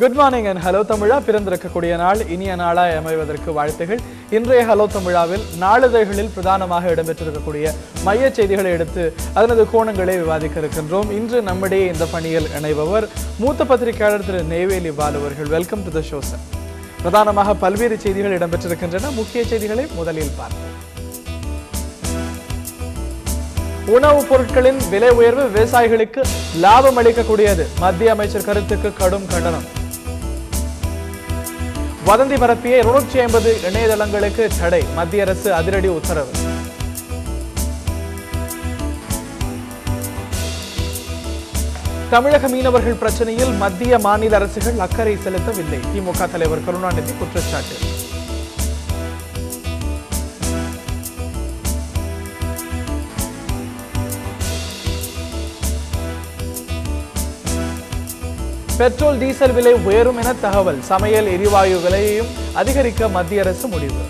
Good morning and hello Tamila பிறந்திருக்கக்கூடிய நாள் இனிய நாளாய் அமைவதற்கு வாழ்த்துகள். இன்றைய ஹலோ தமிழாவில் நாளிதழ்களில் பிரதானமாக இடம்பெற்றிருக்கக்கூடிய மைய செய்திகளை எடுத்து அதனது கோணங்களை விவாதிக்க இருக்கின்றோம். இன்று நம்முடைய இந்த பணியில் இணைபவர் மூத்த பத்திரிகையாளர் திரு நெய்வேலி பாலு அவர்கள். Welcome to the show sir. பிரதானமாக பல்வேறு செய்திகள் இடம்பெற்றிருக்கின்றன. முக்கிய செய்திகளை முதலில் பார்ப்போம். உணவுப் பொருட்களின் விலை உயர்வு விவசாயிகளுக்கு லாபம் அளிக்கக்கூடியது. மத்திய அமைச்சர் கருத்துக்கு கடும் கண்டனம். வதந்தி பரப்பிய 250 இணையதளங்களுக்கு தடை. மத்திய அரசு அதிரடி உத்தரவு. தமிழக மீனவர்கள் பிரச்சனையில் மத்திய மாநில அரசுகள் அக்கறை செலுத்தவில்லை. திமுக தலைவர் கருணாநிதி குற்றச்சாட்டு. பெட்ரோல் டீசல் விலை உயரும் என தகவல். சமையல் எரிவாயு விலையையும் அதிகரிக்க மத்திய அரசு முடிவு.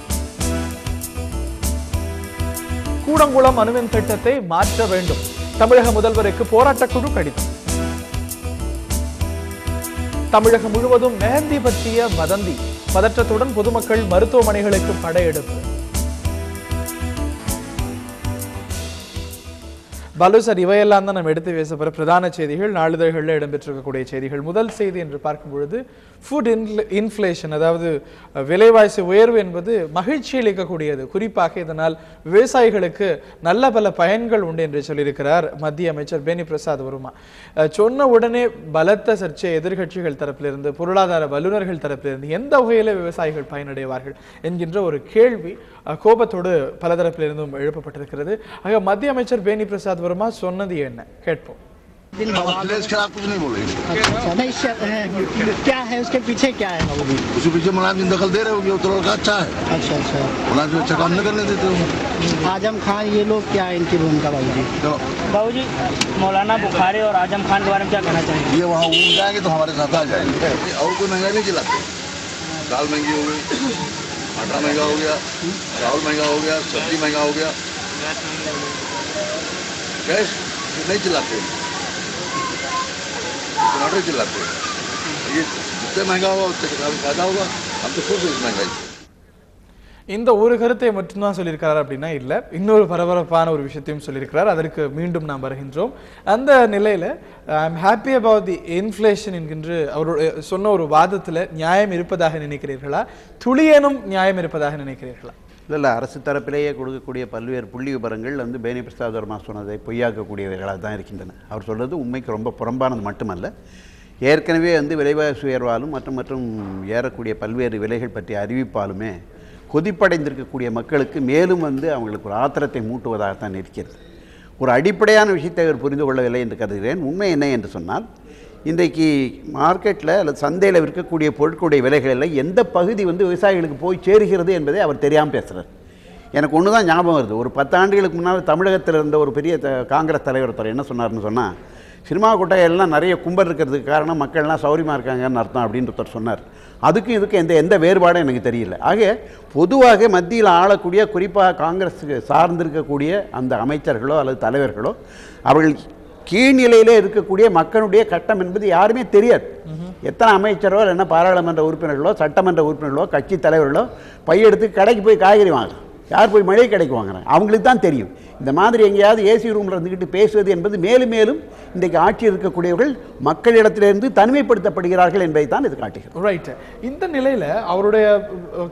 கூடங்குளம் அணுமின் திட்டத்தை மாற்ற வேண்டும். தமிழக முதல்வருக்கு போராட்டக்குழு கடிதம். தமிழகம் முழுவதும் மெஹந்தி பற்றிய வதந்தி. பதற்றத்துடன் பொதுமக்கள் மருத்துவமனைகளுக்கு படையெடுப்பு. பாலு சார், இவையெல்லாம் தான் நம்ம எடுத்து பேசப்போற பிரதான செய்திகள், நாளிதழ்களில் இடம்பெற்றிருக்கக்கூடிய செய்திகள். முதல் செய்தி என்று பார்க்கும் பொழுது ஃபுட் இன்ஃப்ளேஷன், அதாவது விலைவாசி உயர்வு என்பது மகிழ்ச்சி அளிக்கக்கூடியது. குறிப்பாக இதனால் விவசாயிகளுக்கு நல்ல பல பயன்கள் உண்டு என்று சொல்லியிருக்கிறார் மத்திய அமைச்சர் பேனி பிரசாத் வர்மா. சொன்ன உடனே பலத்த சர்ச்சை எதிர்கட்சிகள் தரப்பிலிருந்து, பொருளாதார வல்லுநர்கள் தரப்பிலிருந்து எந்த வகையில் விவசாயிகள் பயனடைவார்கள் என்கின்ற ஒரு கேள்வி கோபத்தோடு பலதரப்பிலிருந்தும் எழுப்பப்பட்டிருக்கிறது. ஆக மத்திய அமைச்சர் பேனி பிரசாத் वर्मा சொன்னது என்ன கேட்போம். क्या है उसके पीछे, क्या है उसके पीछे? मुलाजिम दखल दे रहे हो, ये तो लड़का अच्छा है। अच्छा अच्छा, मुलाजिम अच्छा काम नहीं करने देते हो। आजम खान ये लोग क्या है इनकी भूमिका? बाबूजी मौलाना बुखारी और आजम खान के बारे में क्या कहना चाहिए? ये वहाँ उड़ जाएंगे तो हमारे साथ आ जाएंगे। और कोई महंगा नहीं चिल्लाते। दाल महंगी हो गई, आटा महंगा हो गया, चावल महंगा हो गया, सब्जी महंगा हो गया, गैस नहीं चिल्लाते, टमाटर चिल्लाते। ये जितने महंगा होगा उतने फायदा होगा। हम तो खुश हैं इस महंगाई। இந்த ஒரு கருத்தை மட்டும்தான் சொல்லியிருக்கிறார் அப்படின்னா இல்லை, இன்னொரு பரபரப்பான ஒரு விஷயத்தையும் சொல்லியிருக்கிறார். அதற்கு மீண்டும் நாம் வருகின்றோம். அந்த நிலையில் I am happy about the inflation என்கின்ற அவருடைய சொன்ன ஒரு வாதத்தில் நியாயம் இருப்பதாக நினைக்கிறீர்களா? துளியேனும் நியாயம் இருப்பதாக நினைக்கிறீர்களா? இல்லை, அரசு தரப்பிலேயே கொடுக்கக்கூடிய பல்வேறு புள்ளி விவரங்கள் பேனி பிரசாத் வர்மா சொன்னதை பொய்யாக்கக்கூடியவைகளாக தான் இருக்கின்றன. அவர் சொல்வது உண்மைக்கு ரொம்ப புறம்பானது மட்டுமல்ல, ஏற்கனவே விலைவாசி உயர்வாலும் மற்றும் ஏறக்கூடிய பல்வேறு விலைகள் பற்றிய அறிவிப்பாலுமே கொதிப்படைந்திருக்கக்கூடிய மக்களுக்கு மேலும் அவங்களுக்கு ஒரு ஆத்திரத்தை மூட்டுவதாகத்தான் இருக்கிறது. ஒரு அடிப்படையான விஷயத்தை அவர் புரிந்து கொள்ளவில்லை என்று கருதுகிறேன். உண்மை என்ன என்று சொன்னால், இன்றைக்கு மார்க்கெட்டில் அல்லது சந்தையில் விற்கக்கூடிய பொருட்களுடைய விலைகளில் எந்த பகுதி விவசாயிகளுக்கு போய் சேருகிறது என்பதை அவர் தெரியாமல் பேசுகிறார். எனக்கு ஒன்று தான் ஞாபகம் வருது. ஒரு 10 ஆண்டுகளுக்கு முன்னால் தமிழகத்தில் இருந்த ஒரு பெரிய காங்கிரஸ் தலைவர் ஒருத்தர் என்ன சொன்னார்னு சொன்னால், சினிமா கொட்டையெல்லாம் நிறைய கும்பல் இருக்கிறதுக்கு காரணம் மக்கள்லாம் சௌரியமாக இருக்காங்கன்னு அர்த்தம் அப்படின்னு ஒருத்தர் சொன்னார். அதுக்கும் இதுக்கு எந்த வேறுபாடும் எனக்கு தெரியல. ஆக பொதுவாக மத்தியில் ஆளக்கூடிய, குறிப்பாக காங்கிரஸுக்கு சார்ந்திருக்கக்கூடிய அந்த அமைச்சர்களோ அல்லது தலைவர்களோ அவர்கள் கீழ்நிலையிலே இருக்கக்கூடிய மக்களுடைய கட்டம் என்பது யாருமே தெரியாது. எத்தனை அமைச்சரோ என்ன பாராளுமன்ற உறுப்பினர்களோ சட்டமன்ற உறுப்பினர்களோ கட்சி தலைவர்களோ பையெடுத்து கடைக்கு போய் காய்கறி வாங்குறாங்க. யார் போய் மளிகை கடைக்கு வாங்குறாங்க? அவங்களுக்கு தான் தெரியும். இந்த மாதிரி எங்கேயாவது ஏசி ரூமில் இருந்துக்கிட்டு பேசுவது என்பது மேலும் மேலும் இன்றைக்கு ஆட்சி இருக்கக்கூடியவர்கள் மக்களிடத்திலிருந்து தனிமைப்படுத்தப்படுகிறார்கள் என்பதை தான் இது காட்டுகிறது. ரைட். இந்த நிலையில் அவருடைய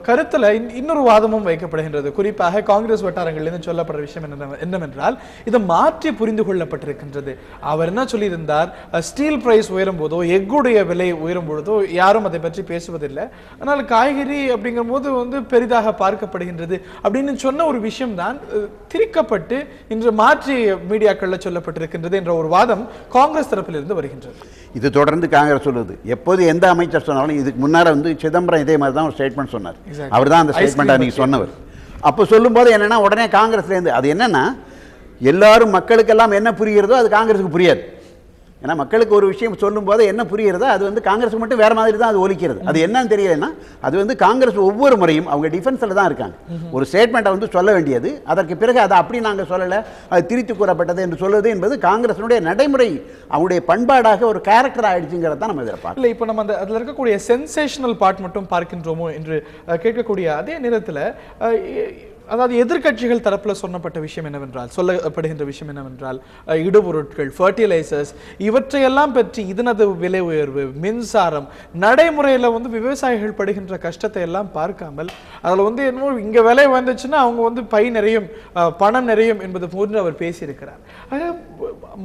கருத்தில் இன்னொரு வாதமும் வைக்கப்படுகின்றது. குறிப்பாக காங்கிரஸ் வட்டாரங்களிலிருந்து சொல்லப்படுற விஷயம் என்னவென்றால், இது மாற்றி புரிந்து கொள்ளப்பட்டிருக்கின்றது. அவர் என்ன சொல்லியிருந்தார், ஸ்டீல் பிரைஸ் உயரும் போதோ எக்குடைய விலை உயரும் பொழுதோ யாரும் அதை பற்றி பேசுவதில்லை, ஆனால் காய்கறி அப்படிங்கும் போது பெரிதாக பார்க்கப்படுகின்றது அப்படின்னு சொன்ன ஒரு விஷயம் தான் திரிக்கப்பட்டு இன்று மாற்றி மீடியாக்களில் சொல்லப்பட்டிருக்கின்றது என்ற ஒரு வாதம் காங்கிரஸ் தரப்பிலிருந்து வருகின்றது. இது தொடர்ந்து காங்கிரஸ் சொல்லுது. எப்போது எந்த அமைச்சர் சொன்னாலும், இதுக்கு முன்னார சிதம்பரம் இதே மாதிரி தான் ஒரு ஸ்டேட்மெண்ட் சொன்னார். அவர் தான் அந்த ஸ்டேட்மெண்ட் அன்னைக்கு சொன்னவர். அப்போ சொல்லும்போது என்னன்னா, உடனே காங்கிரஸ்லேருந்து அது என்னன்னா, எல்லாரும் மக்களுக்கெல்லாம் என்ன புரிகிறதோ அது காங்கிரஸுக்கு புரியாது. ஏன்னா மக்களுக்கு ஒரு விஷயம் சொல்லும்போது என்ன புரியுறதோ அது வந்து காங்கிரஸ் மட்டும் வேறு மாதிரி தான் அது ஒலிக்கிறது. அது என்னன்னு தெரியலைன்னா அது வந்து காங்கிரஸ் ஒவ்வொரு முறையும் அவங்க டிஃபென்ஸில் தான் இருக்காங்க. ஒரு ஸ்டேட்மெண்ட்டை வந்து சொல்ல வேண்டியது, அதற்கு பிறகு அதை அப்படி நாங்கள் சொல்லலை, அது திரித்து கூறப்பட்டது என்று சொல்வது என்பது காங்கிரஸினுடைய நடைமுறை, அவங்களுடைய பண்பாடாக ஒரு கேரக்டர் ஆயிடுச்சுங்கிறத தான் நம்ம இதில் பார்க்கலாம். இல்லை, இப்போ நம்ம அதில் இருக்கக்கூடிய சென்சேஷனல் பார்ட் மட்டும் பார்க்கின்றோமோ என்று கேட்கக்கூடிய அதே நேரத்தில் அதாவது எதிர்க்கட்சிகள் தரப்பில் சொல்லப்படுகின்ற விஷயம் என்னவென்றால் இடுபொருட்கள், ஃபர்டிலைசர்ஸ் இவற்றையெல்லாம் பற்றி இதனது விலை உயர்வு, மின்சாரம், நடைமுறையில் வந்து விவசாயிகள் படுகின்ற கஷ்டத்தை எல்லாம் பார்க்காமல் அதில் வந்து என்னமோ இங்கே விலை வந்துச்சுன்னா அவங்க வந்து பை நிறையும், பணம் நிறையும் என்பது போன்று அவர் பேசியிருக்கிறார்.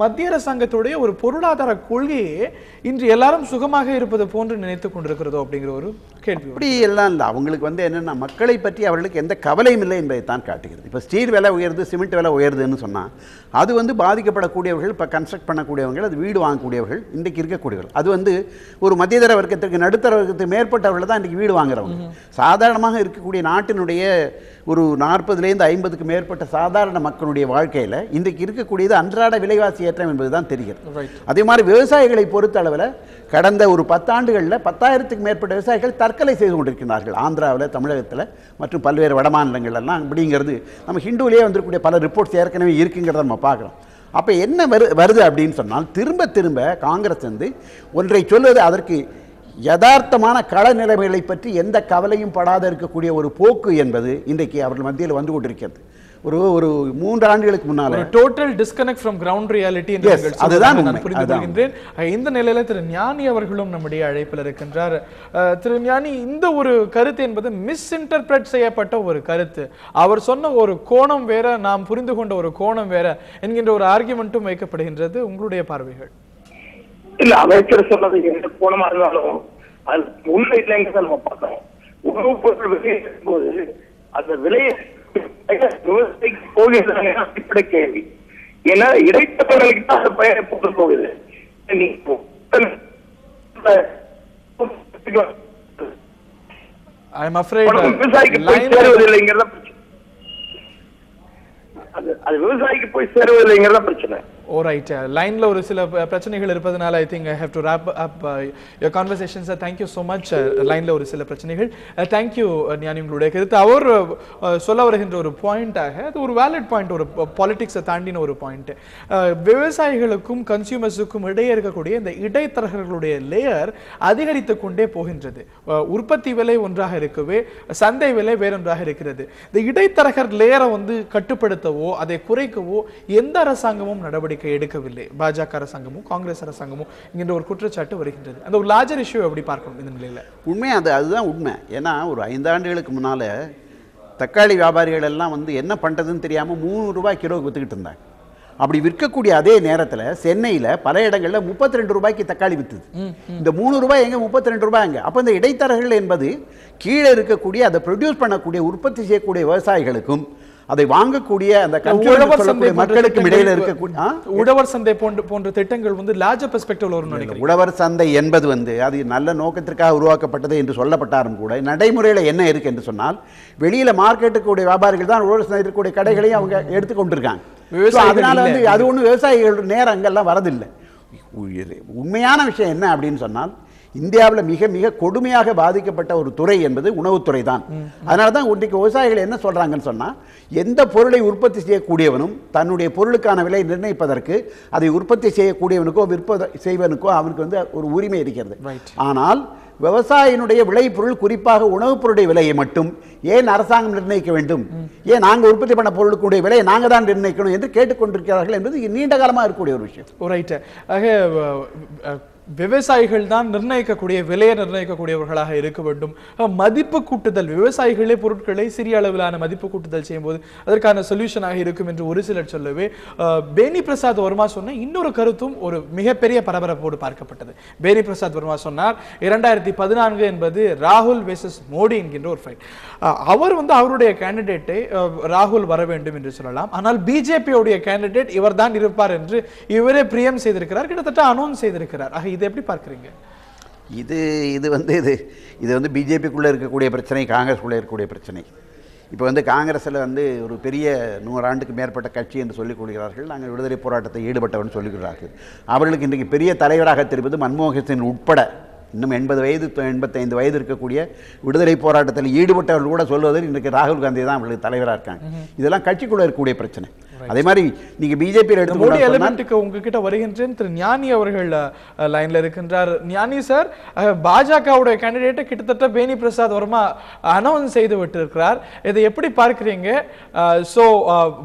மத்திய அரசாங்கத்துடைய ஒரு பொருளாதார கொள்கையே இன்று எல்லாரும் சுகமாக இருப்பது போன்று நினைத்து கொண்டிருக்கிறதோ அப்படிங்கிற ஒரு கேள்வி. அப்படி எல்லாம் இல்லை. அவங்களுக்கு வந்து என்னென்னா மக்களை பற்றி அவர்களுக்கு எந்த கவலையும் இல்லை என்பதை தான் காட்டுகிறது. இப்போ ஸ்டீல் விலை உயருது, சிமெண்ட் விலை உயருதுன்னு சொன்னால் அது வந்து பாதிக்கப்படக்கூடியவர்கள், இப்போ கன்ஸ்ட்ரக்ட் பண்ணக்கூடியவர்கள், அது வீடு வாங்கக்கூடியவர்கள், இன்றைக்கு இருக்கக்கூடியவர்கள், அது வந்து ஒரு மத்தியதர வர்க்கத்திற்கு நடுத்தர வர்க்கத்துக்கு மேற்பட்டவர்கள் தான் இன்றைக்கி வீடு வாங்குறவங்க. சாதாரணமாக இருக்கக்கூடிய நாட்டினுடைய ஒரு 40லேருந்து 50க்கு மேற்பட்ட சாதாரண மக்களுடைய வாழ்க்கையில் இன்றைக்கு இருக்கக்கூடியது அன்றாட விலைவாசி ஏற்றம் என்பது தான் தெரிகிறது. அதே மாதிரி விவசாயிகளை பொறுத்த அளவில் கடந்த ஒரு 10 ஆண்டுகளில் 10,000க்கு மேற்பட்ட விவசாயிகள் தற்கொலை செய்து கொண்டிருக்கிறார்கள். ஆந்திராவில், தமிழகத்தில் மற்றும் பல்வேறு வடமாநிலங்கள்லாம் அப்படிங்கிறது நம்ம ஹிந்துவிலேயே வந்திருக்கக்கூடிய பல ரிப்போர்ட்ஸ் ஏற்கனவே இருக்குங்கிறத நம்ம பார்க்குறோம். அப்போ என்ன வருது அப்படின்னு சொன்னால் திரும்ப திரும்ப காங்கிரஸ் வந்து ஒன்றை சொல்வது அதற்கு யதார்த்தமான கள நிலைமைகளை பற்றி எந்த கவலையும் படாத இருக்கக்கூடிய ஒரு போக்கு என்பது இன்றைக்கு அவர்கள் மத்தியில் வந்து கொண்டிருக்கிறது. ஒரு 3 ஆண்டுகளுக்கு முன்னால total disconnect from ground reality அதுதான் நான் புரிந்து கொள்கின்றேன். இந்த நிலையில திரு ஞானி அவர்களும் நம்முடைய அழைப்பில் இருக்கின்றார். திரு ஞானி, இந்த ஒரு கருத்து என்பது மிஸ் இன்டர்பிரட் செய்யப்பட்ட ஒரு கருத்து. அவர் சொன்ன ஒரு கோணம் வேற, நாம் புரிந்து கொண்ட ஒரு கோணம் வேற என்கின்ற ஒரு ஆர்குமெண்ட்டும் வைக்கப்படுகின்றது. உங்களுடைய பார்வைகள்? இல்ல, அமைச்சர் சொன்னது எந்த கோணமா இருந்தாலும் அது உண்மை இல்லைங்கிறத நம்ம பார்த்தோம். உணவுப் பொருள் வெளியேற்றும் போது அந்த விலையை விவசாயிக்கு போகிறது அடிப்படை கேள்வி. ஏன்னா இடைத்தரகர்களுக்கு தான் அந்த பயனை போட்டு போகுது. விவசாயிக்கு போய் சேருவதில்லைங்கிறத பிரச்சனை. அது விவசாயிக்கு போய் சேருவதில்லைங்கிறத பிரச்சனை. Alright, லைன்ல ஒரு சில பிரச்சனைகள் இருப்பதனால I think I have to wrap up your conversation, sir. Thank you so much. லைன்ல ஒரு சில பிரச்சனைகள். Thank you ஞானி, உங்களுடைய கருத்து. அவர் சொல்ல வருகின்ற ஒரு பாயிண்டாக அது ஒரு வேலிட் பாயிண்ட், ஒரு பாலிடிக்ஸை தாண்டின ஒரு பாயிண்ட். விவசாயிகளுக்கும் கன்சியூமர்ஸுக்கும் இடையே இருக்கக்கூடிய இந்த இடைத்தரகர்களுடைய லேயர் அதிகரித்து கொண்டே போகின்றது. உற்பத்தி விலை ஒன்றாக இருக்கவே சந்தை விலை வேறொன்றாக இருக்கிறது. இந்த இடைத்தரகர் லேயரை வந்து கட்டுப்படுத்தவோ அதை குறைக்கவோ எந்த அரசாங்கமும் நடவடிக்கை எடுக்கவில்லை. பாஜக அரசாங்கமும் காங்கிரஸ் அரசாங்கமும் என்கின்ற ஒரு குற்றச்சாட்டு வருகின்றது. அந்த ஒரு லார்ஜர் இஷ்யூ எப்படி பார்க்கணும் இந்த நிலையில்? உண்மை அதுதான் உண்மை. ஏன்னா ஒரு 5 ஆண்டுகளுக்கு முன்னால் தக்காளி வியாபாரிகள் எல்லாம் வந்து என்ன பண்ணுறதுன்னு தெரியாமல் 3 ரூபாய் கிலோவுக்கு விற்றுக்கிட்டு இருந்தாங்க. அப்படி விற்கக்கூடிய அதே நேரத்தில் சென்னையில் பல இடங்களில் 32 ரூபாய்க்கு தக்காளி விற்றுது. இந்த 3 ரூபாய் எங்கே, 32 ரூபாய் எங்கே? அப்போ இந்த இடைத்தரகர்கள் என்பது கீழே இருக்கக்கூடிய அதை ப்ரொடியூஸ் பண்ணக்கூடிய உற்பத்தி செய்யக்கூடிய விவசாயிகளுக்கும் அதை வாங்கக்கூடிய அந்த மக்களுக்கு இடையில இருக்கக்கூடிய உழவர் சந்தை போன்ற திட்டங்கள் வந்து லார்ஜர் பெர்ஸ்பெக்டிவ்ல ஒரு நினைக்கிறேன். உழவர் சந்தை என்பது வந்து அது நல்ல நோக்கத்திற்காக உருவாக்கப்பட்டது என்று சொல்லப்பட்டாலும் கூட நடைமுறையில் என்ன இருக்கு என்று சொன்னால் வெளியில மார்க்கெட்டுக்கூடிய வியாபாரிகள் தான் உழவர் சந்தை இருக்கக்கூடிய கடைகளையும் அவங்க எடுத்துக்கொண்டிருக்காங்க. அதனால வந்து அது ஒன்றும் விவசாயிகள் நேரம் அங்கெல்லாம் வரதில்லை. உண்மையான விஷயம் என்ன அப்படின்னு சொன்னால் இந்தியாவில் மிக மிக கொடுமையாக பாதிக்கப்பட்ட ஒரு துறை என்பது உணவுத்துறை தான். அதனால தான் இன்றைக்கு விவசாயிகள் என்ன சொல்றாங்கன்னு சொன்னா, எந்த பொருளை உற்பத்தி செய்யக்கூடியவனும் தன்னுடைய பொருளுக்கான விலை நிர்ணயிப்பதற்கு அதை உற்பத்தி செய்யக்கூடியவனுக்கோ விற்பனை செய்வனுக்கோ அவனுக்கு வந்து ஒரு உரிமை இருக்கிறது. ஆனால் விவசாயினுடைய விளைபொருள், குறிப்பாக உணவுப் பொருளுடைய விலையை மட்டும் ஏன் அரசாங்கம் நிர்ணயிக்க வேண்டும்? ஏன் நாங்கள் உற்பத்தி பண்ண பொருளுக்குடைய விலையை நாங்கள் தான் நிர்ணயிக்கணும் என்று கேட்டுக்கொண்டிருக்கிறார்கள் என்பது நீண்ட காலமாக இருக்கக்கூடிய ஒரு விஷயம். விவசாயிகள் தான் நிர்ணயிக்கக்கூடிய விலையை நிர்ணயிக்கக்கூடியவர்களாக இருக்க வேண்டும். மதிப்பு கூட்டுதல், விவசாயிகளே பொருட்களை சிறிய அளவிலான மதிப்பு கூட்டுதல் செய்யும்போது அதற்கான சொல்யூஷனாக இருக்கும் என்று ஒரு சிலர் சொல்லவே, பேனி பிரசாத் வர்மா சொன்ன இன்னொரு கருத்தும் ஒரு மிகப்பெரிய பரபரப்போடு பார்க்கப்பட்டது. பேனி பிரசாத் வர்மா சொன்னார் 2014 என்பது ராகுல் வெர்சஸ் மோடி என்கின்ற ஒரு ஃபைட். அவர் வந்து அவருடைய கேண்டிடேட்டை ராகுல் வர வேண்டும் என்று சொல்லலாம், ஆனால் பிஜேபியோடைய கேண்டிடேட் இவர் தான் இருப்பார் என்று இவரே பிரியம் செய்திருக்கிறார், கிட்டத்தட்ட அனௌன்ஸ் செய்திருக்கிறார். இதை எப்படி பார்க்குறீங்க? இது வந்து பிஜேபிக்குள்ளே இருக்கக்கூடிய பிரச்சனை, காங்கிரஸ்குள்ளே இருக்கக்கூடிய பிரச்சனை. இப்போ வந்து காங்கிரஸில் வந்து ஒரு பெரிய 100 ஆண்டுக்கு மேற்பட்ட கட்சி என்று சொல்லிக் கொள்கிறார்கள். நாங்கள் விடுதலை போராட்டத்தை ஈடுபட்டவன் சொல்லுகிறார்கள். அவர்களுக்கு இன்றைக்கு பெரிய தலைவராக தெரிவது மன்மோகன் சிங் உட்பட இன்னும் 80 வயது 85 வயது இருக்கக்கூடிய விடுதலை போராட்டத்தில் ஈடுபட்டவர்கள் கூட சொல்வதில் இன்றைக்கு ராகுல் காந்தி தான் அவர்களுக்கு தலைவராக இருக்காங்க. இதெல்லாம் கட்சிக்குள்ளே இருக்கக்கூடிய பிரச்சனை. அதே மாதிரி நீங்கள் பிஜேபியில் எடுத்து உங்ககிட்ட வருகின்றேன். திரு ஞானி அவர்கள் லைன்ல இருக்கின்றார். ஞானி சார், பாஜகவுடைய கேண்டிடேட்டை கிட்டத்தட்ட பேனி பிரசாத் வர்மா அனௌன்ஸ் செய்து விட்டிருக்கிறார். இதை எப்படி பார்க்கிறீங்க? ஸோ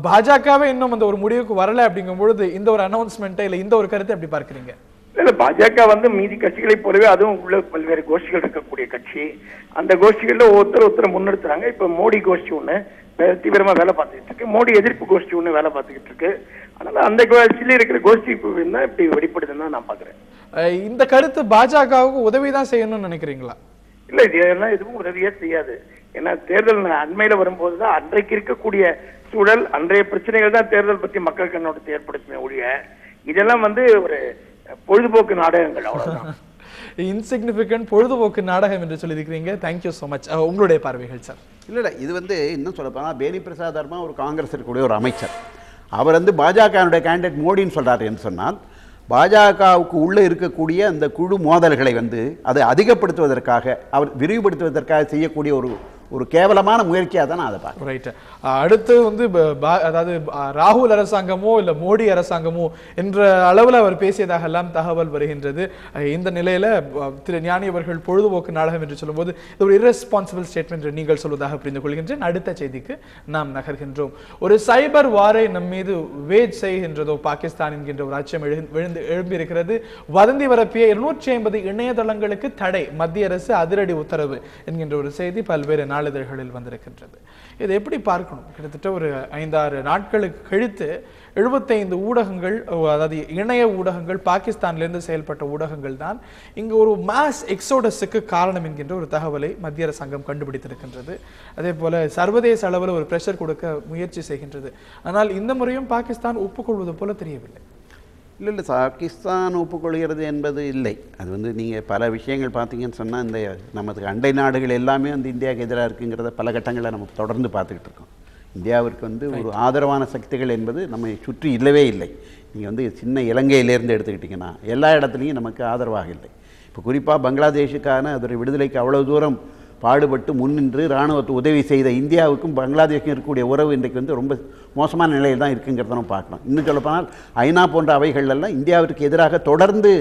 பாஜகவே இன்னும் அந்த ஒரு முடிவுக்கு வரல அப்படிங்கும் பொழுது இந்த ஒரு அனௌன்ஸ்மெண்ட்டை இல்லை இந்த ஒரு கருத்தை எப்படி பார்க்கிறீங்க? இல்ல, பாஜக வந்து மீதி கட்சிகளை போலவே அதுவும் உள்ள பல்வேறு கோஷ்டிகள் இருக்கக்கூடிய கட்சி. அந்த கோஷ்டிகள்ல ஒருத்தர் முன்னெடுத்துறாங்க. இப்ப மோடி கோஷ்டி ஒண்ணு தீவிரமா வேலை பார்த்துக்கிட்டு இருக்கு, மோடி எதிர்ப்பு கோஷ்டி ஒண்ணு வேலை பார்த்துக்கிட்டு இருக்கு. அதனால அந்த கோஷ்டியில இருக்கிற கோஷ்டி தான் இப்படி வெளிப்படுதுன்னு நான் பாக்குறேன். இந்த கருத்து பாஜகவுக்கு உதவிதான் செய்யணும்னு நினைக்கிறீங்களா? இல்ல, இதெல்லாம் எதுவும் உதவியே செய்யாது. ஏன்னா தேர்தல் அண்மையில வரும்போதுதான் அன்றைக்கு இருக்கக்கூடிய சூழல், அன்றைய பிரச்சனைகள் தான் தேர்தல் பத்தி மக்கள் கண்ணோட்டத்தை ஏற்படுத்தின ஒழிய இதெல்லாம் வந்து ஒரு பொழுதுபோக்கு நாடகங்கள், அவ்வளவுதான். இன்சிக்னிஃபிகன்ட் பொழுதுபோக்கு நாடகம் என்று சொல்லியிருக்கிறீங்க. Thank you so much. உங்களுடைய பார்வைகள் சார்? இல்லை, இது வந்து இன்னும் சொல்லப்போனால் பேனி பிரசாத் வர்மா ஒரு காங்கிரஸ் இருக்கக்கூடிய ஒரு அமைச்சர். அவர் வந்து பாஜகனுடைய கேண்டிடேட் மோடின்னு சொல்கிறார் என்று சொன்னால் பாஜகவுக்கு உள்ளே இருக்கக்கூடிய அந்த குழு மோதல்களை வந்து அதை அதிகப்படுத்துவதற்காக அவர் விரிவுபடுத்துவதற்காக செய்யக்கூடிய ஒரு கேவலமான முயற்சியாக தான் நான் அதை பார்க்குறேன். ரைட். அடுத்து வந்து அதாவது ராகுல் அரசாங்கமோ இல்லை மோடி அரசாங்கமோ என்ற அளவில் அவர் பேசியதாக எல்லாம் தகவல் வருகின்றது. இந்த நிலையில் திரு ஞானி அவர்கள் பொழுதுபோக்கு நாடகம் என்று சொல்லும்போது இது ஒரு irresponsible ஸ்டேட்மெண்ட் என்று நீங்கள் சொல்வதாக புரிந்து கொள்கின்றேன். அடுத்த செய்திக்கு நாம் நகர்கின்றோம். ஒரு சைபர் வாரை நம் மீது வேஜ் செய்கின்றதோ பாகிஸ்தான் என்கின்ற ஒரு அச்சம் எழும்பியிருக்கிறது. வதந்தி வரப்பிய 250 இணையதளங்களுக்கு தடை, மத்திய அரசு அதிரடி உத்தரவு என்கின்ற ஒரு செய்தி பல்வேறு நாளிதழ்களில் வந்திருக்கின்றது. இதை எப்படி பார்க்கணும்? கிட்டத்தட்ட ஒரு 5-6 நாட்களுக்கு கழித்து 75 ஊடகங்கள், அதாவது இணைய ஊடகங்கள், பாகிஸ்தானிலிருந்து செயல்பட்ட ஊடகங்கள் தான் இங்கு ஒரு மாஸ் எக்ஸோடஸுக்கு காரணம் என்கின்ற ஒரு தகவலை மத்திய அரசாங்கம் கண்டுபிடித்திருக்கின்றது. அதே போல சர்வதேச அளவில் ஒரு பிரஷர் கொடுக்க முயற்சி செய்கின்றது. ஆனால் இந்த முறையும் பாகிஸ்தான் ஒப்புக்கொள்வது போல தெரியவில்லை. இல்லை, பாகிஸ்தான் ஒப்புக்கொள்கிறது என்பது இல்லை. அது வந்து நீங்கள் பல விஷயங்கள் பார்த்தீங்கன்னு சொன்னால் இந்த நமக்கு அண்டை நாடுகள் எல்லாமே வந்து இந்தியாவுக்கு எதிராக இருக்குங்கிறத பல கட்டங்களில் நம்ம தொடர்ந்து பார்த்துக்கிட்டு இருக்கோம். இந்தியாவிற்கு வந்து ஒரு ஆதரவான சக்திகள் என்பது நம்மை சுற்றி இல்லவே இல்லை. நீங்கள் வந்து சின்ன இலங்கையிலேருந்து எடுத்துக்கிட்டிங்கன்னா எல்லா இடத்துலையும் நமக்கு ஆதரவாக இல்லை. இப்போ குறிப்பாக பங்களாதேஷுக்கான அதோடைய விடுதலைக்கு அவ்வளோ தூரம் பாடுபட்டு முன்னின்று இராணுவத்தை உதவி செய்த இந்தியாவுக்கும் பங்களாதேஷுக்கும் இருக்கக்கூடிய உறவு இன்றைக்கு வந்து ரொம்ப மோசமான நிலையில் தான் இருக்குங்கிறத நம்ம பார்க்கலாம். இன்னும் சொல்லப்போனால் ஐநா போன்ற அவைகளெல்லாம் இந்தியாவிற்கு எதிராக தொடர்ந்து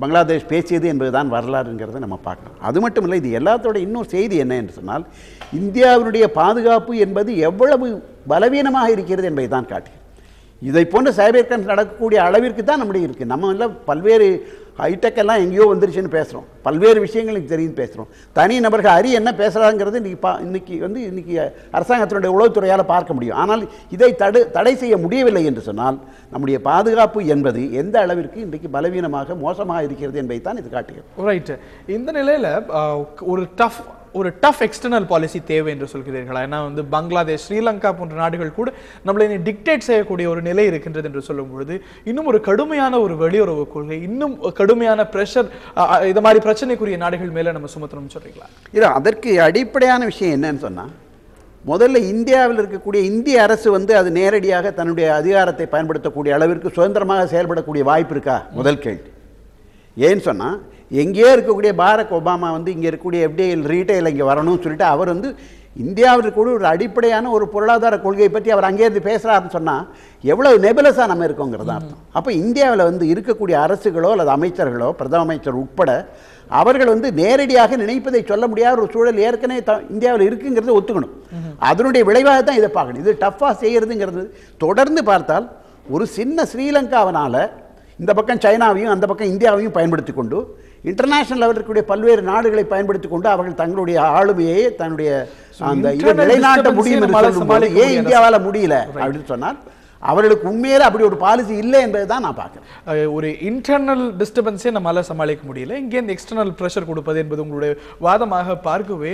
பங்களாதேஷ் பேசியது என்பதுதான் வரலாறுங்கிறத நம்ம பார்க்கலாம். அது மட்டும் இல்லை, இது எல்லாத்தோட இன்னொரு செய்தி என்ன என்று சொன்னால் இந்தியாவினுடைய பாதுகாப்பு என்பது எவ்வளவு பலவீனமாக இருக்கிறது என்பதை தான் காட்டுகிறது. இதை போன்ற சைபர் கிரைம்ஸ் நடக்கக்கூடிய அளவிற்கு தான் நம்முடைய இருக்குது. நம்ம எல்லாம் பல்வேறு ஹைடெக் எல்லாம் எங்கேயோ வந்துருச்சுன்னு பேசுகிறோம், பல்வேறு விஷயங்களுக்கு தெரியும் பேசுகிறோம். தனி நபர்கள் அறி என்ன பேசுகிறாங்கிறது இன்றைக்கி அரசாங்கத்தினுடைய உளவுத்துறையால் பார்க்க முடியும். ஆனால் இதை தடை செய்ய முடியவில்லை என்று சொன்னால் நம்முடைய பாதுகாப்பு என்பது எந்த அளவிற்கு இன்றைக்கு பலவீனமாக மோசமாக இருக்கிறது என்பதை தான் இது காட்டுகிறது. ரைட். இந்த நிலையில் ஒரு டஃப் எக்ஸ்டர்னல் பாலிசி தேவை என்று சொல்கிறீர்களா? ஏன்னா வந்து பங்களாதேஷ், ஸ்ரீலங்கா போன்ற நாடுகள் கூட நம்மளை டிக்டேட் செய்யக்கூடிய ஒரு நிலை இருக்கின்றது என்று சொல்லும் பொழுது இன்னும் ஒரு கடுமையான ஒரு வெளியுறவு கொள்கை, இன்னும் கடுமையான பிரஷர் இது மாதிரி பிரச்சனைக்குரிய நாடுகள் மேலே நம்ம சுமத்தணும்னு சொல்றீங்களா? இல்லை, அதற்கு அடிப்படையான விஷயம் என்னன்னு சொன்னால் முதல்ல இந்தியாவில் இருக்கக்கூடிய இந்திய அரசு வந்து அது நேரடியாக தன்னுடைய அதிகாரத்தை பயன்படுத்தக்கூடிய அளவிற்கு சுதந்திரமாக செயல்படக்கூடிய வாய்ப்பு இருக்கா? முதல் கேள்வி. ஏன்னு சொன்னால் எங்கேயோ இருக்கக்கூடிய பாரக் ஒபாமா வந்து இங்கே இருக்கக்கூடிய FDI ரீட்டைல் இங்கே வரணும்னு சொல்லிட்டு அவர் வந்து இந்தியாவில் கூட ஒரு அடிப்படையான ஒரு பொருளாதார கொள்கையை பற்றி அவர் அங்கேருந்து பேசுகிறாருன்னு சொன்னால் எவ்வளவு நெபுலஸாக நம்ம இருக்கோங்கிறது அர்த்தம். அப்போ இந்தியாவில் வந்து இருக்கக்கூடிய அரசுகளோ அல்லது அமைச்சர்களோ, பிரதம அமைச்சர் உட்பட அவர்கள் வந்து நேரடியாக நினைப்பதை சொல்ல முடியாத ஒரு சூழல் ஏற்கனவே இந்தியாவில் இருக்குங்கிறத ஒத்துக்கணும். அதனுடைய விளைவாக தான் இதை பார்க்கணும். இது டஃப்பாக செய்கிறதுங்கிறது தொடர்ந்து பார்த்தால் ஒரு சின்ன ஸ்ரீலங்காவினால் இந்த பக்கம் சைனாவையும் அந்த பக்கம் இந்தியாவையும் பயன்படுத்தி கொண்டு இன்டர்நேஷனல் லெவலில் இருக்கக்கூடிய பல்வேறு நாடுகளை பயன்படுத்தி கொண்டு அவர்கள் தங்களுடைய ஆளுமையை தன்னுடைய அந்த இதை நிலைநாட்ட முடியும் என்று சொல்லும்போது ஏன் இந்தியாவால் முடியல அப்படின்னு சொன்னால் அவர்களுக்கு உண்மையிலே அப்படி ஒரு பாலிசி இல்லை என்பதை தான் நான் பார்க்குறேன். ஒரு இன்டர்னல் டிஸ்டர்பன்ஸே நம்மளால் சமாளிக்க முடியல, இங்கே இந்த எக்ஸ்டர்னல் ப்ரெஷர் கொடுப்பது என்பது உங்களுடைய வாதமாக பார்க்கவே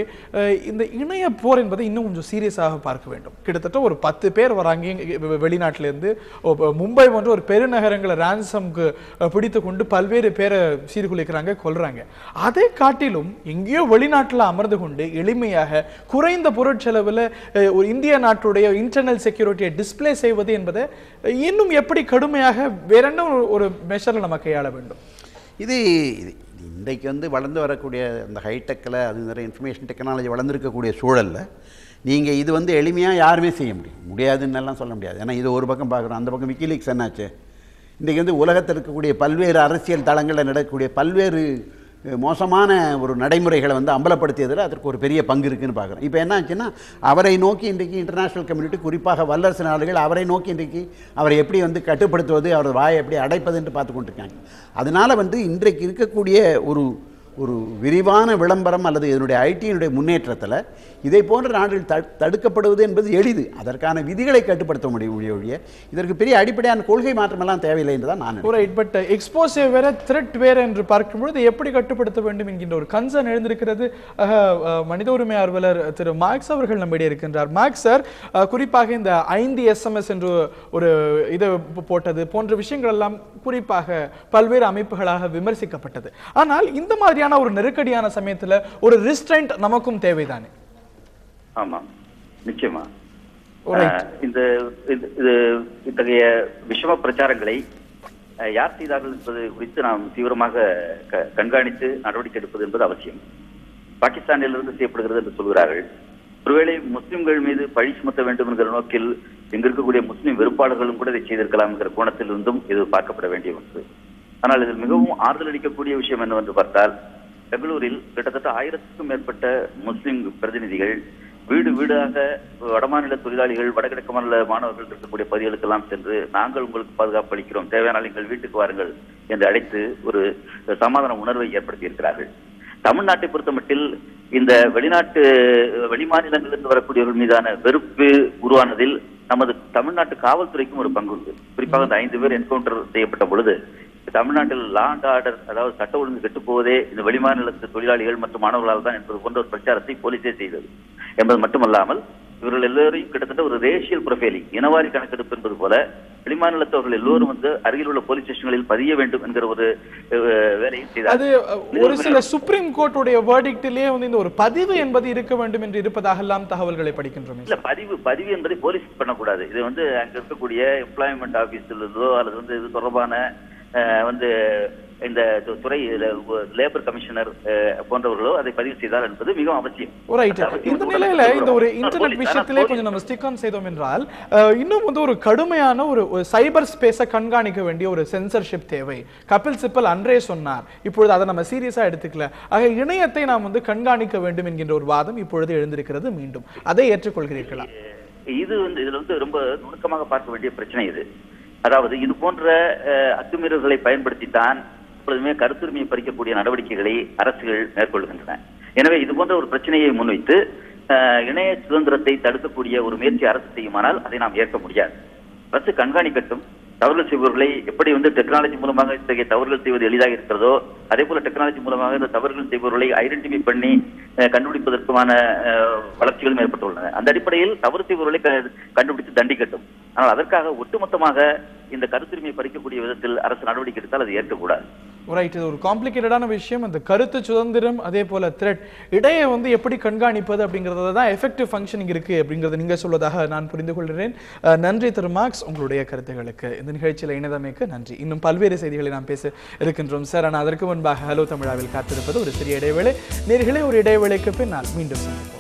இந்த இணைய போர் என்பதை இன்னும் கொஞ்சம் சீரியஸாக பார்க்க வேண்டும். கிட்டத்தட்ட ஒரு 10 பேர் வராங்க வெளிநாட்டிலேருந்து. மும்பை போன்ற ஒரு பெருநகரங்களை ரான்சம்க்கு பிடித்து கொண்டு பல்வேறு பேரை சீர்குலைக்கிறாங்க, கொல்றாங்க. அதை காட்டிலும் எங்கேயோ வெளிநாட்டில் அமர்ந்து கொண்டு எளிமையாக குறைந்த பொருட்செலவில் ஒரு இந்திய நாட்டுடைய இன்டர்னல் செக்யூரிட்டியை டிஸ்பிளே செய்வது என்பதை இன்னும் எப்படி கடுமையாக வேற என்ன ஒரு மெஷர்ல நம்ம கையாள வேண்டும்? இது இன்றைக்கு வளர்ந்து வரக்கூடிய அந்த ஹைடெக்கில் அது நிறைய இன்ஃபர்மேஷன் டெக்னாலஜி வளர்ந்துருக்கக்கூடிய சூழலில் நீங்கள் இது எளிமையாக யாருமே செய்ய முடியாதுன்னெல்லாம் சொல்ல முடியாது. ஏன்னா இது ஒரு பக்கம் பார்க்குறோம், அந்த பக்கம் விக்கிலீக்ஸ் என்னாச்சு, இன்றைக்கி உலகத்தில் இருக்கக்கூடிய பல்வேறு அரசியல் தளங்களில் நடக்கக்கூடிய பல்வேறு மோசமான ஒரு நடைமுறைகளை அம்பலப்படுத்தியதில் அதற்கு ஒரு பெரிய பங்கு இருக்குதுன்னு பார்க்குறோம். இப்போ என்ன ஆச்சுன்னா அவரை நோக்கி இன்றைக்கு இன்டர்நேஷ்னல் கம்யூனிட்டி, குறிப்பாக வல்லரசு நாடுகள் அவரை நோக்கி இன்றைக்கு அவரை எப்படி கட்டுப்படுத்துவது, அவரது வாயை எப்படி அடைப்பது என்று பார்த்து கொண்டிருக்காங்க. அதனால் இன்றைக்கு இருக்கக்கூடிய ஒரு விரிவான விளம்பரம் அல்லது இதனுடைய ஐடியினுடைய முன்னேற்றத்தில் இதை போன்ற நாடுகள் தடுக்கப்படுவது என்பது எளிது. அதற்கான விதிகளை கட்டுப்படுத்த முடிய இதற்கு பெரிய அடிப்படையான கொள்கை மாற்றமெல்லாம் தேவையில்லை என்றுதான் நான் நினைக்கிறேன். பட் எக்ஸ்போஸே வேற, த்ரெட் வேற என்று பார்க்கும்பொழுது எப்படி கட்டுப்படுத்த வேண்டும் என்கின்ற ஒரு கன்சர்ன் எழுந்திருக்கிறது. மனித உரிமை ஆர்வலர் திரு மார்க்ஸ் அவர்கள் நம்மிடையே இருக்கின்றார். மார்க்ஸ் சார், குறிப்பாக இந்த 5 SMS என்று ஒரு இதை போட்டது போன்ற விஷயங்கள் எல்லாம் குறிப்பாக பல்வேறு அமைப்புகளாக விமர்சிக்கப்பட்டது. ஆனால் இந்த மாதிரியான ஒரு நெருக்கடியான சமயத்துல ஒரு ரிஸ்ட்ரெயின்ட் நமக்கும் தேவைதானே? ஆமா, நிச்சயமா. இந்த இத்தகைய விஷம பிரச்சாரங்களை யார் செய்தார்கள் என்பது குறித்து நாம் தீவிரமாக கண்காணித்து நடவடிக்கை எடுப்பது என்பது அவசியம். பாகிஸ்தானிலிருந்து செய்யப்படுகிறது என்று சொல்கிறார்கள். ஒருவேளை முஸ்லிம்கள் மீது பழி சுமத்த வேண்டும் என்கிற நோக்கில் இங்கு இருக்கக்கூடிய முஸ்லிம் வெறுப்பாளர்களும் கூட இதை செய்திருக்கலாம் என்கிற கோணத்தில் இருந்தும் இது பார்க்கப்பட வேண்டிய ஒன்று. ஆனால் இதில் மிகவும் ஆறுதல் அளிக்கக்கூடிய விஷயம் என்னவென்று பார்த்தால், பெங்களூரில் கிட்டத்தட்ட 1000க்கும் மேற்பட்ட முஸ்லிம் பிரதிநிதிகள் வீடு வீடாக வடமாநில தொழிலாளிகள், வடகிழக்கு மாநில மாணவர்கள் இருக்கக்கூடிய பகுதிகளுக்கெல்லாம் சென்று நாங்கள் உங்களுக்கு பாதுகாப்பு அளிக்கிறோம், தேவையான எங்கள் வீட்டுக்கு வாருங்கள் என்று அழைத்து ஒரு சமாதான உணர்வை ஏற்படுத்தி இருக்கிறார்கள். தமிழ்நாட்டை பொறுத்தமட்டில் இந்த வெளிமாநிலங்களிலிருந்து வரக்கூடியவர்கள் மீதான வெறுப்பு உருவானதில் நமது தமிழ்நாட்டு காவல்துறைக்கும் ஒரு பங்கு உண்டு. குறிப்பாக இந்த 5 பேர் என்கவுண்டர் செய்யப்பட்ட பொழுது தமிழ்நாட்டில் லா அண்ட் ஆர்டர், அதாவது சட்ட ஒழுங்கு கெட்டு போவதே இந்த வெளிமாநிலத்து தொழிலாளிகள் மற்றும் மாணவர்களால் தான் என்பது போன்ற ஒரு பிரச்சாரத்தை போலீஸே செய்தது என்பது மட்டுமல்லாமல் இவர்கள் எல்லோரையும் கிட்டத்தட்ட ஒரு ரேஷியல் ப்ரொஃபைலிங், இனவாரி கணக்கெடுப்பு என்பது போல வெளிமாநிலத்தவர்கள் எல்லோரும் அருகில் உள்ள போலீஸ் ஸ்டேஷன்களில் பதிய வேண்டும் என்கிற ஒரு வேலையை செய்தார். அது ஒரு சில சுப்ரீம் கோர்ட்டுடைய வேர்டிக்டிலே இந்த ஒரு பதிவு என்பது இருக்க வேண்டும் என்று இருப்பதாக எல்லாம் தகவல்களை படிக்கின்றோம். இல்ல, பதிவு என்பதை போலீஸ் பண்ணக்கூடாது. இது அங்க இருக்கக்கூடிய எம்ப்ளாய்மெண்ட் ஆபீஸ்ல இருந்தோ அல்லது இது தொடர்பான இந்த துறை லேபர் கமிஷனர் போன்றவர்களோ அதை பதிவு செய்தார் என்பது மிகவும் அவசியம். இந்த நிலையில இந்த ஒரு இன்டர்நெட் விஷயத்திலே கொஞ்சம் நம்ம ஸ்டிக் ஆன் செய்தோம் என்றால் இன்னும் ஒரு கடுமையான ஒரு சைபர் ஸ்பேஸை கண்காணிக்க வேண்டிய ஒரு சென்சர்ஷிப் தேவை. கபில் சிப்பல் அன்றே சொன்னார், இப்பொழுது அதை நம்ம சீரியஸா எடுத்துக்கல. ஆக இணையத்தை நாம் கண்காணிக்க வேண்டும் என்கின்ற ஒரு வாதம் இப்பொழுது எழுந்திருக்கிறது. மீண்டும் அதை ஏற்றுக்கொள்கிறீர்களா? இது இதுல ரொம்ப நுணுக்கமாக பார்க்க வேண்டிய பிரச்சனை இது. அதாவது இது போன்ற அத்துமீறல்களை பயன்படுத்தித்தான் எப்பொழுதுமே கருத்துரிமையை பறிக்கக்கூடிய நடவடிக்கைகளை அரசுகள் மேற்கொள்கின்றன. எனவே இது போன்ற ஒரு பிரச்சனையை முன்வைத்து இணைய சுதந்திரத்தை தடுக்கக்கூடிய ஒரு முயற்சி அரசு செய்யுமானால் அதை நாம் ஏற்க முடியாது. அரசு கண்காணிக்கட்டும். தவறுகள் செய்பவர்களை எப்படி டெக்னாலஜி மூலமாக இத்தகைய தவறுகள் செய்வது எளிதாக இருக்கிறதோ அதே போல டெக்னாலஜி மூலமாக இந்த தவறுகள் செய்பவர்களை ஐடென்டிஃபை பண்ணி கண்டுபிடிப்பதற்கான வளர்ச்சிகளும் ஏற்பட்டுள்ளன. அந்த அடிப்படையில் தவறு செய்பவர்களை கண்டுபிடித்து தண்டிக்கட்டும். ஆனால் அதற்காக ஒட்டுமொத்தமாக இந்த கருத்துரிமையை பறிக்கக்கூடிய விதத்தில் அரசு நடவடிக்கை எடுத்தால் அதை ஏற்கக்கூடாது. ரைட், இது ஒரு காம்ப்ளிகேட்டடான விஷயம். அந்த கருத்து சுதந்திரம் அதே போல த்ரெட் இடையே எப்படி கண்காணிப்பது அப்படிங்கிறத தான் எஃபெக்டிவ் ஃபங்க்ஷனிங் இருக்கு அப்படிங்கிறத நீங்க சொல்வதாக நான் புரிந்து கொள்கிறேன். நன்றி திரு மார்க்ஸ், உங்களுடைய கருத்துகளுக்கு. இந்த நிகழ்ச்சியில் இணைந்தமைக்கு நன்றி. இன்னும் பல்வேறு செய்திகளை நாம் பேச இருக்கின்றோம் சார். ஆனால் அதற்கு முன்பாக ஹலோ தமிழாவில் காத்திருப்பது ஒரு சிறிய இடைவேளை. நேயர்களே, ஒரு இடைவேளைக்கு பின்னால் மீண்டும் சந்திப்போம்.